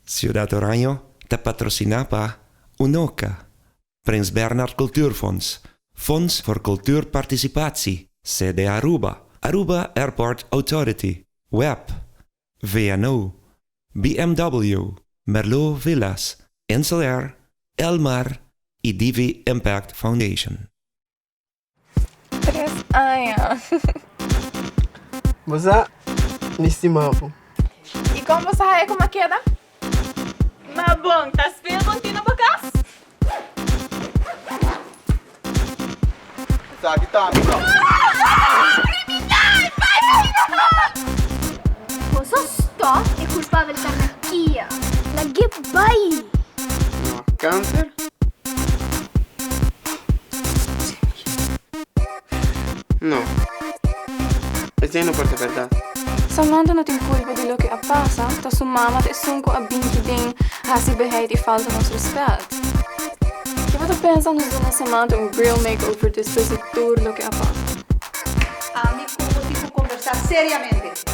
Ciudad Oranho te patrocina pa UNOCA, Prins Bernhard Cultuurfonds, Fonds voor Cultuurparticipatie, sede Aruba, Aruba Airport Authority, WEP, VNO, BMW, Merlot Villas, Insulair, Elmar e Divi Impact Foundation. 3 anos. Você me estimava. E como você é como queda? Mas bom, tá esperando aqui na bagas? Sabe, tá, amigo? Cosa sto è colpevole d'anarchia. La ghibai. No, câncer? No. Isso aí não pode ser verdade. Samantha não tem culpa de lo que passa, tá sua mama te sunco a binki din, hasi beheid e falta nos respeito. Que você pensa nos uma Samantha real makeover depois de tudo lo que passa? Amigo, tipo conversar seriamente.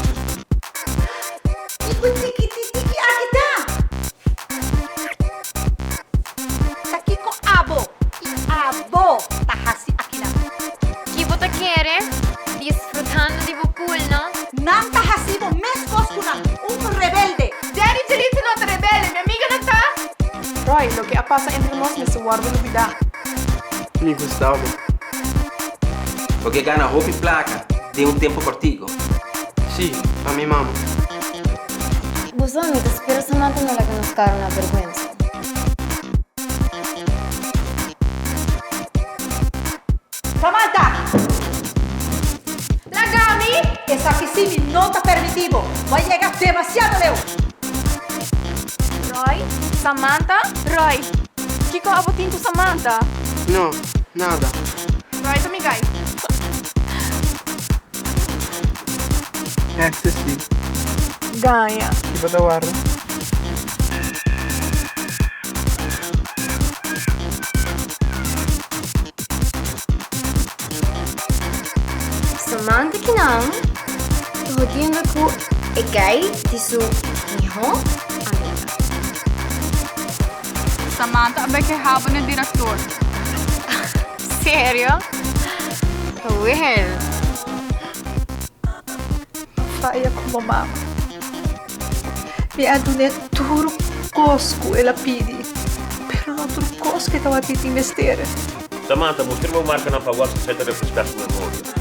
Tipo, tiki, aqui tá. Tá aqui com abo. E abo tá aqui na. Que você quer? Desfrutando de voculno? Não tá assim, mesmo coscuna. Rebelde. Daddy direito não é rebelde, minha amiga não tá? Roy, lo que passa entre nós nesse guarda novidade. Me Gustavo. Porque gana roupa e placa de um tempo contigo. Sì, a mia mamma. Busoni, spero Samantha non la conoscare una vergüenza. Samantha! Lagami! Essa piscina não tá permitido. Vai chegar demasiado lejos. Roy, Samantha, Roy. Kiko abotin ko Samantha. No, nada. Roy, tamigay. Ecstasy. Gaya. Tipo da guarda. Samantha kinang, tuhodiyan ako egay di su niho amiga. Samantha, abay kay habo ng direktor. Serio? Well, Paia com mamma. Mi adune turo cosco e la pidi. Pero non turo cosco che tava pidi investere. Samantha, mostrimi marca na favor se você refrescar sua memória.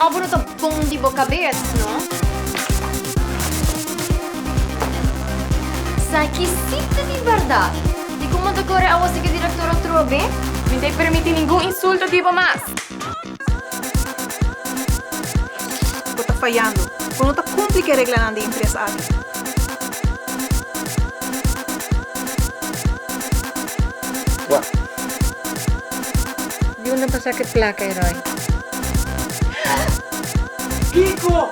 abro tá bom de boca aberta, não? Sai que sinta de verdade. E como decore a você que a diretora trove? Me dei permitir nenhum insulto tipo mais. Você tá falhando. Você não tá cumprindo a regra da empresa. Di una pasar que placa, Roy. Kiko!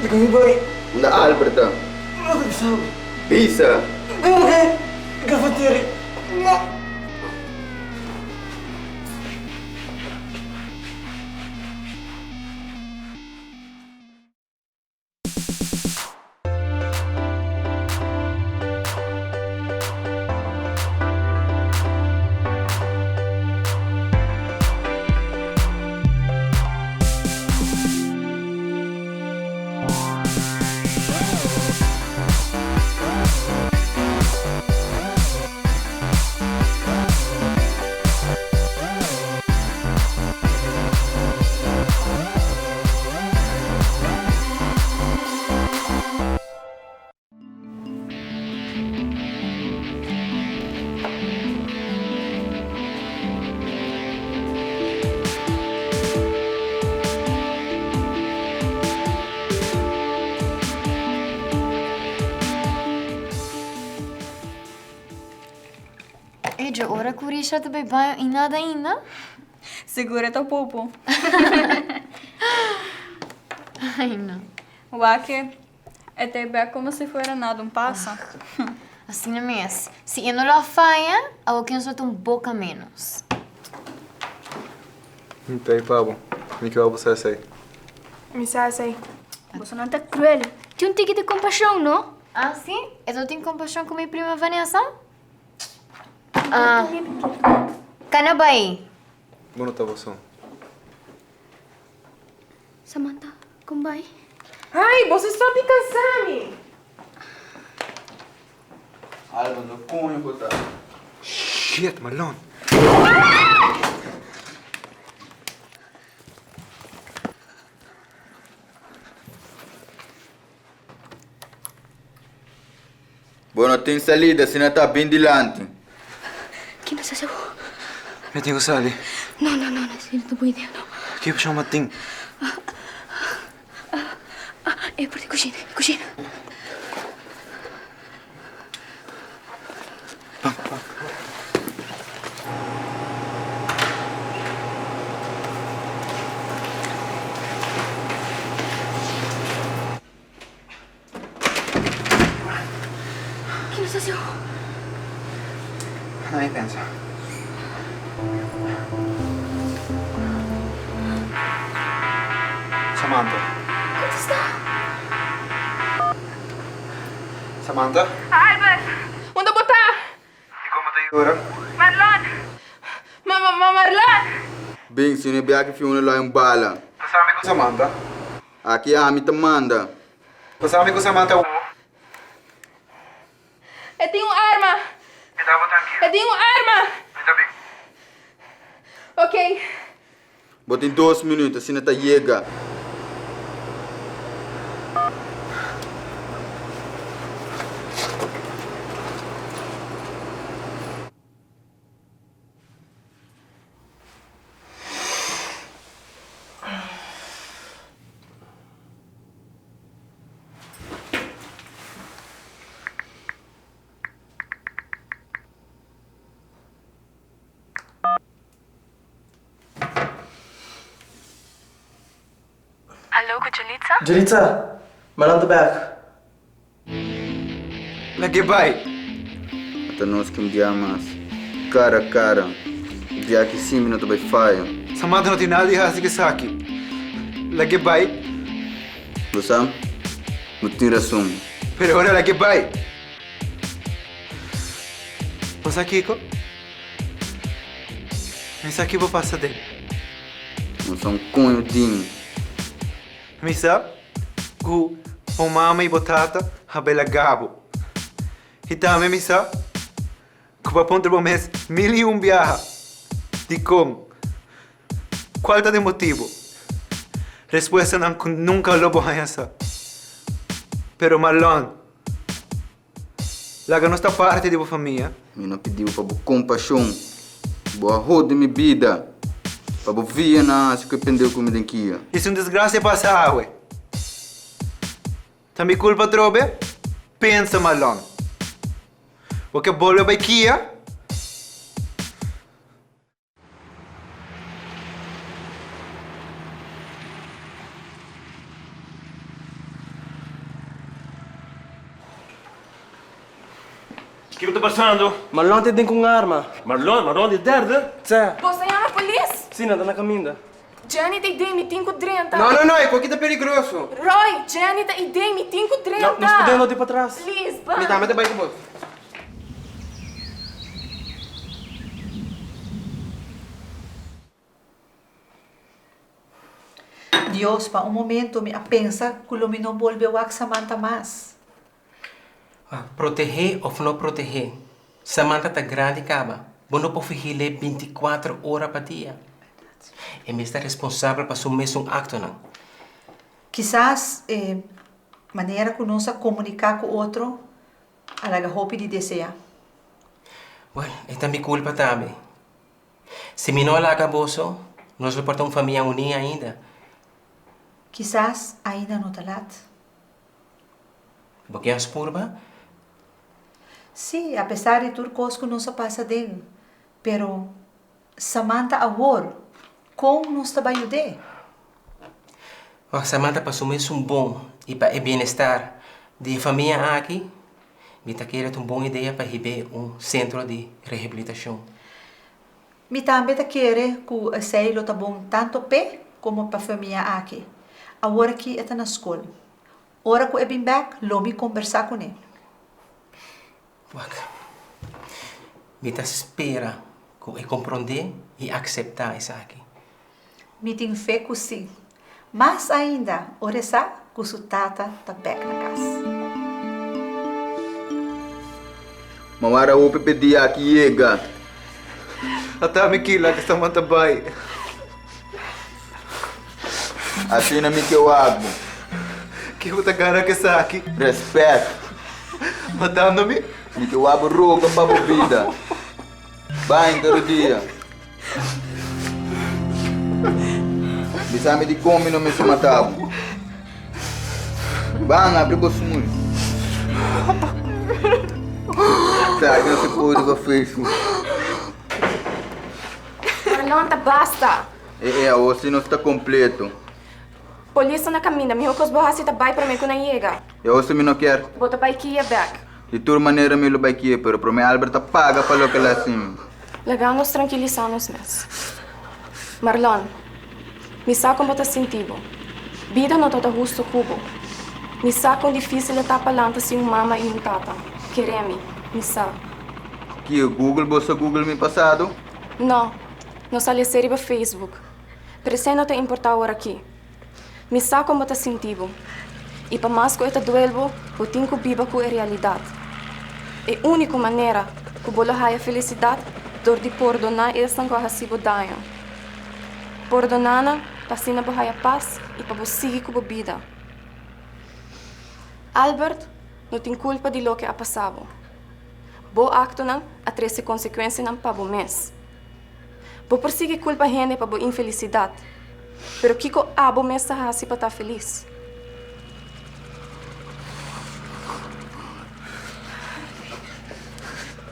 kami boy. Na Alberta. Pizza. Cafeteria. Eđe, ora kurisha të bëj banjo i nada ainda? Segura teu popo. Ai, não. O Ake é bem como se fosse nada, passa. Assim não é mesmo. Se eu não la faia, eu quero só um pouco a menos. Então aí, Pablo. Me que você sei. Me sai. Você não tá cruel. Tem um tique de compaixão, não? Ah, sim? Eu tenho compaixão com minha prima Vanessa? Ah, Canabai. Boa tá você. Samantha, como vai? Ai, você está me casando. Alba, no punho, botar. Shit, Marlon. Boa, não tem salida, se não tá bem dilante. Que não sei. Me tenho sali. Não, não boa ideia, não. Que puxar uma ting. É por cozinha. Que não sei. Aí pensa. Samantha. Onde está? Samantha? Albert, onde botar? E como tá agora? Marlon. Marlon. Bem, se não é que filme lá em bala. Passame com Samantha. Aqui a me manda. Passame com Samantha. Eu tenho arma. Me dá aqui. Eu tenho arma. Me dá bem. Ok. Bota em 2 minutos, se não tá chega. Alô, com Julitza? Julitza, Marlon tá back. Lagi vai. Até nós que um dia mais. Cara a cara. Dia que sim, não tá bem faia. Samantha não tem nada de errado que aqui. Lagi vai. Você? Não tem razão. Pero ahora lagi vai. Você aqui, Kiko? Mas aqui vou passar dele. Não são cunhodinho. Misa, ku mama e batata habela gabo. E também, misa, que vai ponto por mês 1001 viaja. De como? Qual é o motivo? Resposta não nunca lo vou essa. Pero Marlon, lá nossa parte da família. Eu não pediu para compaixão. Boa roda minha vida. Para vir na acho que pendeu comida aqui. Isso é uma desgraça passar, ué. Também culpa trobe? Pensa, Marlon. O que bolha vai aqui, passando? Marlon tem com arma. Marlon de derde? Tse. Você chama a polícia? Sim, anda na caminha. Jenny tem ideia, me tem com 30. Não, é aqui tá perigoso. Roy, Jenny tem ideia, me tem com 30. Não, nós podemos ir para trás. Please, ba. Me dá bike boss. Dios, pa um momento me pensa que o não volveu a Samantha mais. Proteger ou não proteger? Samantha tá grande, caba. Você não pode fingir 24 horas por dia. E me está responsável para assumir um acto, não? Quizás, maneira que nós comunicar com o outro, alaga roupa de desejar. Well, esta é minha culpa também. Se me não alaga bolso, nós vamos portar uma família unida ainda. Quizás ainda não talat. Porque as purba? Sim, apesar de tudo coisa que não se passa dele, pero Samantha agora, como nós está ajudar? Samantha para assumir um bom e para o bem-estar de família aqui, me está querendo uma boa ideia para receber centro de reabilitação. Me também está querendo que o asilo está bom tanto para como para a família aqui. Agora que está na escola. Ora que eu vim back, logo conversar com ele. Me está espera que eu compreender e aceitar isso aqui. Me tenho fé que sim. Mas ainda, ora sabe que o seu tata está back na casa. Mawara o pedir aqui chega. Até me quila que Samantha vai. Assim não me que eu hago. Que eu tá cara que está aqui. Respeito. Matando-me. Me que eu hago roupa para a vida. Vai todo dia. Me sabe de como não me se matava. Vai, abre o bolso. Sabe, não se pode fazer isso. Marlon, tá basta. Você não está completo. Polícia na caminha, me rocos borracha tá bem para mim quando chega. Você me não quer. Bota para aqui e back. De toda maneira me lo vai aqui, pero para mim Alberta paga para lo que ela assim. Legal nos tranquilizamos mesmo. Marlon, me sabe como tá sentindo. Vida não tá justo cubo. Me sabe como difícil é estar palanta sem uma mama e um tata. Quereme, me sabe. Que o Google, você Google me passado? Não, não sale série para Facebook. Pero não te importa agora aqui. Me sabe como tá sentindo. E para mais que eu te duelvo, eu tenho que viver com a realidade. É a única maneira que eu vou ter a felicidade dor de perdonar essa que eu recebo daño. Perdonando, para assim eu a paz e para seguir com a vida. Albert não tem culpa de lo que ha passado. Vou acto não a trazer consequências não para o mês. Vou perseguir culpa gente para a infelicidade. Pero que ko abo mês para estar feliz.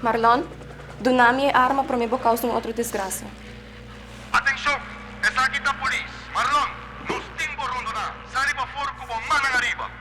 Marlon, donami a arma para me causar outra desgraça. Atenção! Essa aqui tá a polícia. Marlon, nos timbo rondona. Sali para fora com o mano arriba.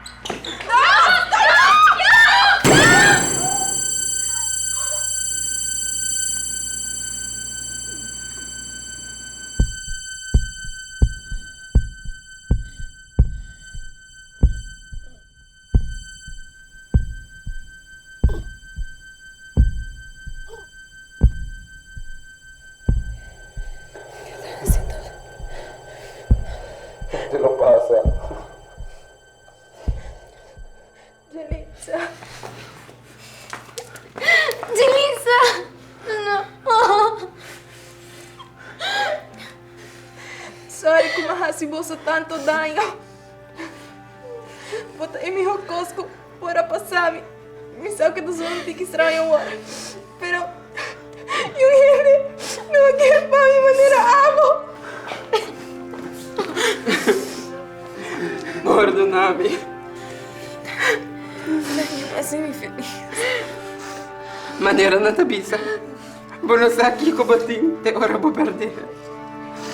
Te lo pasa. Delisa! Não! Sorry kung mahasibo sa tanto daño. Bota e mi hocosco para passar-me. Me sabe que dos homens fica estranho agora. Pero eu ele não quero para minha maneira amo. Perdóname. Assim me feliz. Maneira na tabisa. Bono sa aqui ko bating te ora vou perder.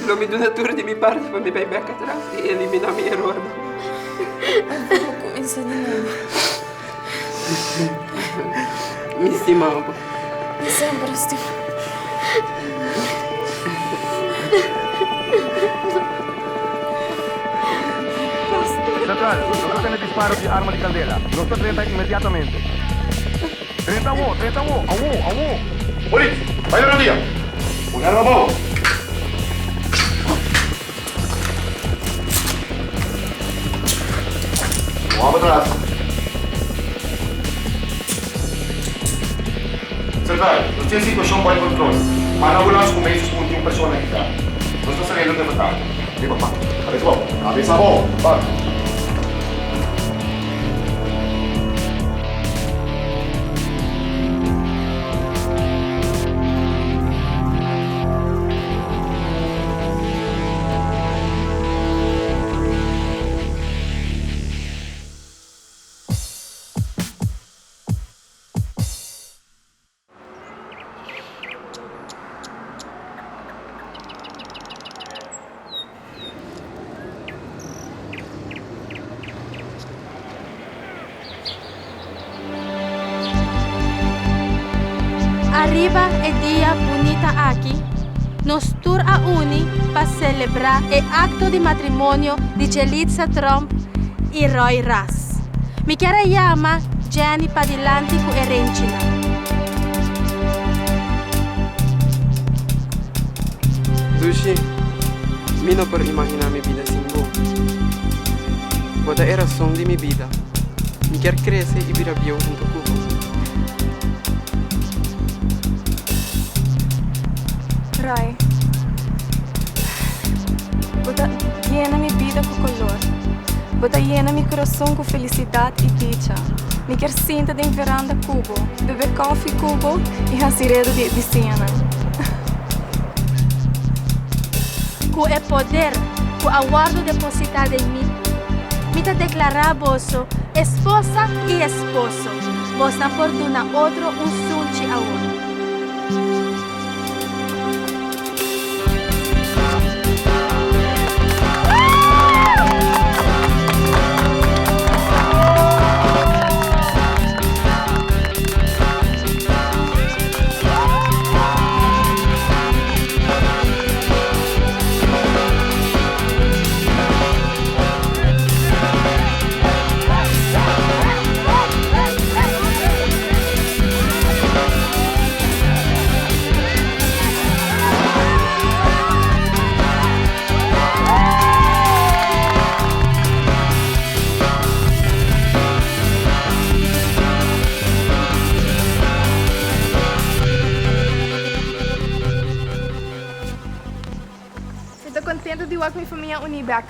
Lo mi dona tour de mi parte para me vai back atrás e eliminar mi error. Vou começar de novo. Me estimava. Sempre sti. Central, no tiene disparos de arma de candela. Los 30 inmediatamente. 31, 31, aú. Police, vaya al día. Un arma bobo. Vamos atrás. Central, não tinha situação para controle. Mas não vamos comer isso com uma pessoa aqui. Não está saindo de verdade. E papá, cabeça bom, vai. Arriba el día bonita aquí. Nos tur a uni para celebrar el acto de matrimonio de Yelitza Trump y Roy Ras. Mi chiara llama Jenny Padilanti con Erencina. Dushi, mi no puedo imaginar mi vida sin vos. Vos es razón de mi vida. Mi quiero crecer y vivir bien junto con vos. Roy, bota llena mi vida com color. Bota llena mi coração com felicidade e dicha. Me quer sentar em veranda cubo, beber coffee cubo e haciredo de vicina. Com o poder, com o aguardo depositado em mim, me te declarar vos esposa e esposo. Vos não fortuna outro sunchi agora. Estou contente de ver minha família unida.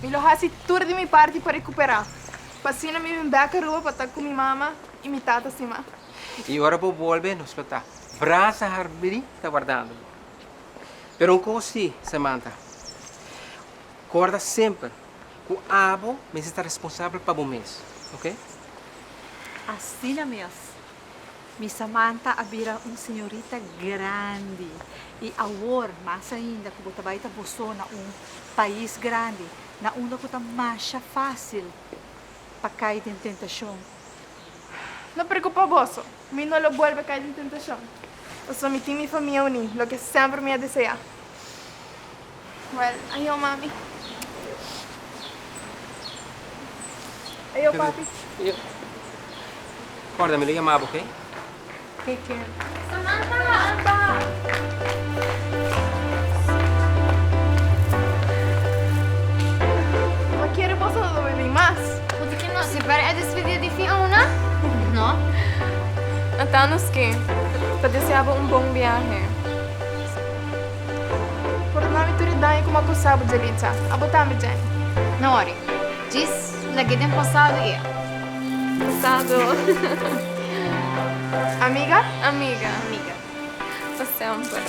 Me lo faço tudo de minha parte para recuperar. Passina me vem back a rua para estar com minha mama e minha tata acima. E agora vou volver nos lotar. Braça Harbiri está guardando. Pero um coisa sim, Samantha. Guarda sempre que o abo me está responsável para o mês, ok? Assim mesmo. Mi Samantha abira senhorita grande. E agora, mais ainda, que você vai estar na país grande, na onde está mais fácil para cair em tentação. Não preocupa, bosso. Me não lo vuelve a cair em tentação. Eu só me tenho minha família unida, o que sempre me deseja. Well, adiós, mami. Adiós, papi. Guarda, me lo chamava, ok? Take care. Samantha! Ma quiere posso dove vi mas? Porque não se para a despedir de Fiona? Não? Natanos que te deseava bom viagem. Por nome turidade como acusava de Elitza. Abotame, Jenny. Não, ori. Diz, lagi din passado e. Passado. Amiga? Amiga. Pa sempre.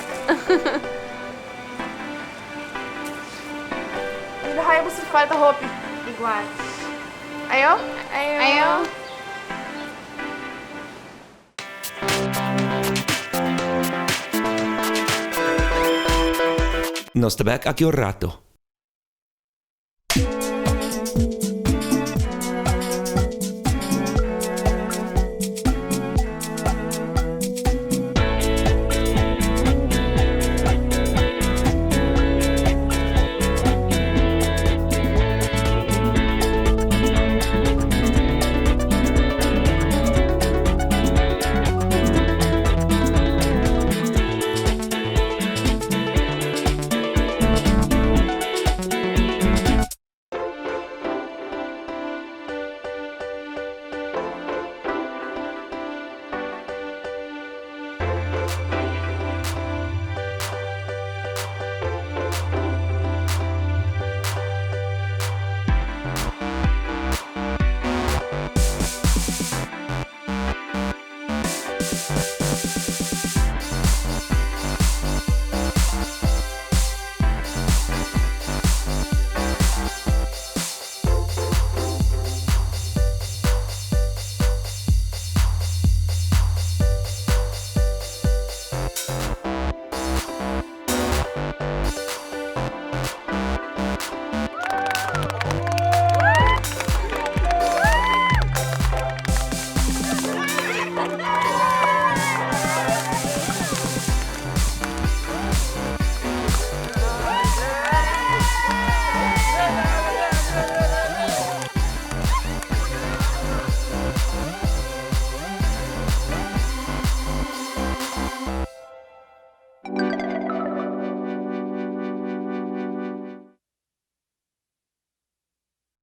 Me raio você falta roupa. Igual. Ayo? Ayo. Nos tabak a rato.